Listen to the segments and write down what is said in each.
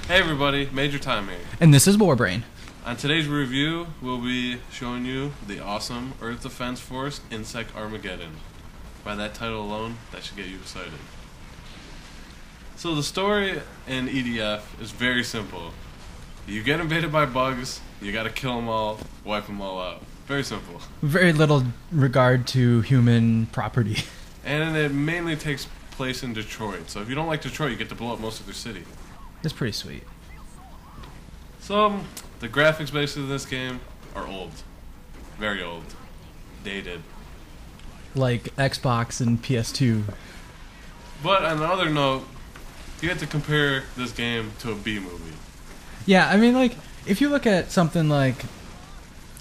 Hey everybody, Major Time here. And this is Warbrain. On today's review, we'll be showing you the awesome Earth Defense Force Insect Armageddon. By that title alone, that should get you excited. So the story in EDF is very simple. You get invaded by bugs, you gotta kill them all, wipe them all out. Very simple. Very little regard to human property. And it mainly takes place in Detroit. So if you don't like Detroit, you get to blow up most of their city. It's pretty sweet. So, the graphics basically in this game are old. Very old. Dated. Like Xbox and PS2. But on another note, you have to compare this game to a B movie. Yeah, I mean, like, if you look at something like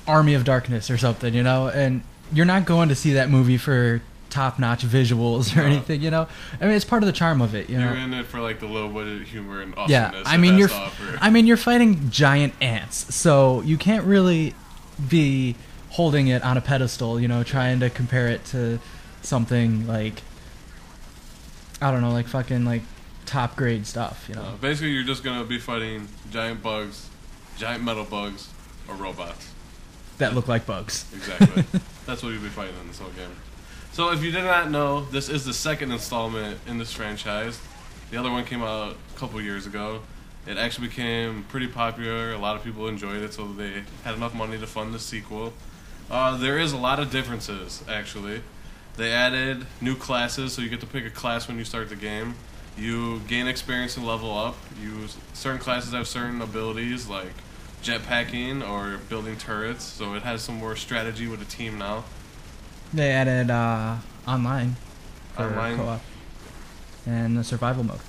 Army of Darkness or something, you know, and you're not going to see that movie for top-notch visuals or anything, you know. I mean, it's part of the charm of it, you know. You're in it for like the low-budget humor and awesomeness. Yeah, I mean, you're fighting giant ants, so you can't really be holding it on a pedestal, you know, trying to compare it to something like, I don't know, like fucking like top-grade stuff, you know. Basically, you're just gonna be fighting giant bugs, giant metal bugs, or robots that look like bugs. Exactly. That's what you'll be fighting in this whole game. So if you did not know, this is the second installment in this franchise. The other one came out a couple years ago. It actually became pretty popular. A lot of people enjoyed it, so they had enough money to fund the sequel. There is a lot of differences, actually. They added new classes, so you get to pick a class when you start the game. You gain experience and level up. Certain classes have certain abilities, like jetpacking or building turrets, so it has some more strategy with a team now. They added online for co-op and the survival mode.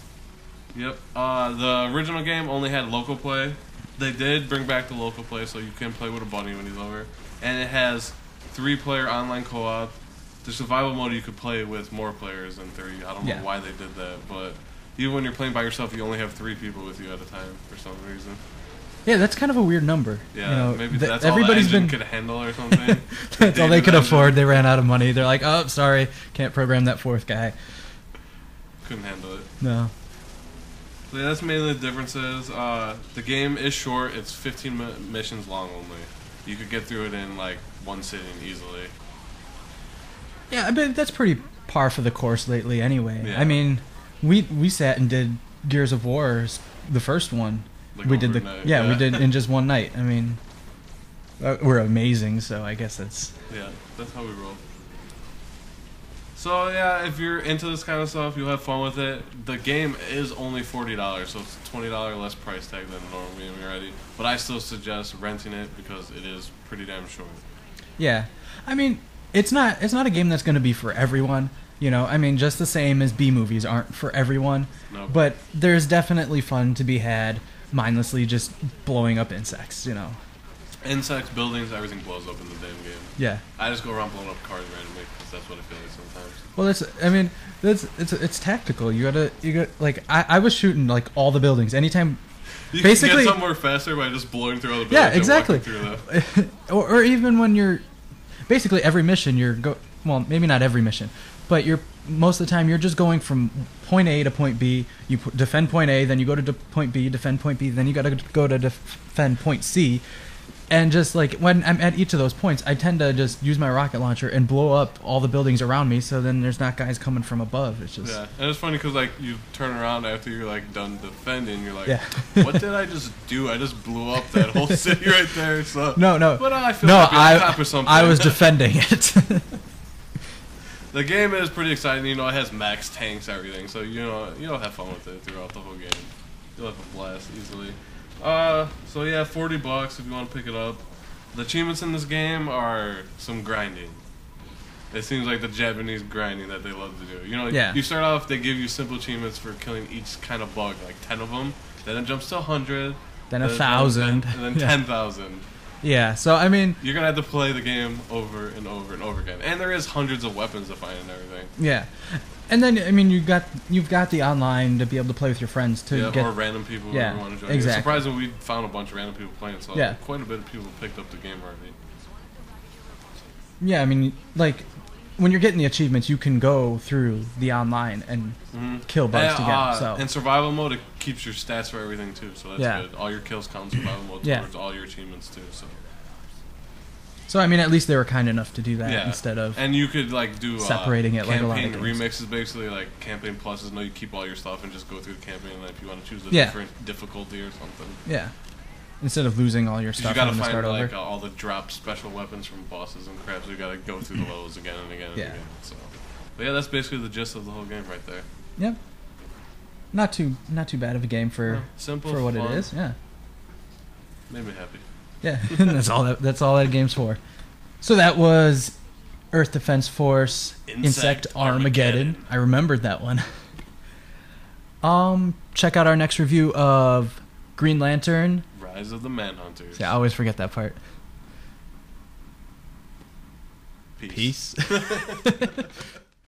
Yep. The original game only had local play. They did bring back the local play, so you can play with a buddy when he's over. And it has 3-player online co-op. The survival mode you could play with more players in theory. I don't know why they did that, but even when you're playing by yourself, you only have 3 people with you at a time for some reason. Yeah, that's kind of a weird number. Yeah, you know, maybe that's all the engine could handle or something. That's all they could afford. They ran out of money. They're like, oh, sorry, can't program that 4th guy. Couldn't handle it. No. So yeah, that's mainly the differences. The game is short. It's 15 missions long only. You could get through it in like one sitting easily. Yeah, I mean, that's pretty par for the course lately anyway. Yeah. I mean, we sat and did Gears of War, the first one. Like we did we did in just one night. I mean, we're amazing, so I guess that's that's how we roll. So yeah, if you're into this kind of stuff, you'll have fun with it. The game is only $40, so it's a $20 less price tag than a normal game already. But I still suggest renting it because it is pretty damn short. Yeah, I mean, it's not a game that's going to be for everyone. You know, I mean, just the same as B movies aren't for everyone. Nope. But there's definitely fun to be had mindlessly just blowing up insects, you know. Insects, buildings, everything blows up in the damn game. Yeah. I just go around blowing up cars randomly because that's what I feel like sometimes. Well, it's tactical. You got like I was shooting like all the buildings anytime. You basically can get somewhere faster by just blowing through all the buildings. Yeah, exactly. And walking through them. or even when you're basically every mission well, maybe not every mission, but most of the time you're just going from point A to point B. You defend point A, then you go to point B, defend point B, then you got to go to defend point C. And just like when I'm at each of those points, I tend to just use my rocket launcher and blow up all the buildings around me, so then there's not guys coming from above. It's just and it's funny because like you turn around after you're like done defending, you're like, yeah. What did I just do? I just blew up that whole city right there. So no, but I feel like on top of something. I was defending it. The game is pretty exciting. You know, it has max tanks, everything. So you know, you'll have fun with it throughout the whole game. You'll have a blast easily. So yeah, $40 if you want to pick it up. The achievements in this game are some grinding. It seems like the Japanese grinding that they love to do. You know, you start off, they give you simple achievements for killing each kind of bug, like 10 of them. Then it jumps to 100. Then 1,000. And then 10,000. Yeah, so I mean, you're gonna have to play the game over and over and over again, and there is hundreds of weapons to find and everything. Yeah, and then I mean you've got the online to be able to play with your friends too. Yeah, or random people who want to join. Exactly. It's surprising we found a bunch of random people playing, so quite a bit of people picked up the game already. Yeah, I mean, like when you're getting the achievements, you can go through the online and kill bugs to get them. So in survival mode, it keeps your stats for everything too. So that's good. All your kills count in survival mode towards all your achievements too. So I mean, at least they were kind enough to do that instead of and you could like do separating it like a lot of campaign games. remixes, basically like campaign pluses. No, you keep all your stuff and just go through the campaign. And if you want to choose a different difficulty or something, instead of losing all your stuff, you gotta and find start like over. all the drop special weapons from bosses and crap. So you gotta go through the levels again and again and again. So, but yeah, that's basically the gist of the whole game right there. Yep. Not too bad of a game for simple for what fun. it is. Yeah. Made me happy. Yeah, that's all that game's for. So that was Earth Defense Force Insect Armageddon. I remembered that one. Check out our next review of Green Lantern. Rise of the Manhunters. Yeah, I always forget that part. Peace.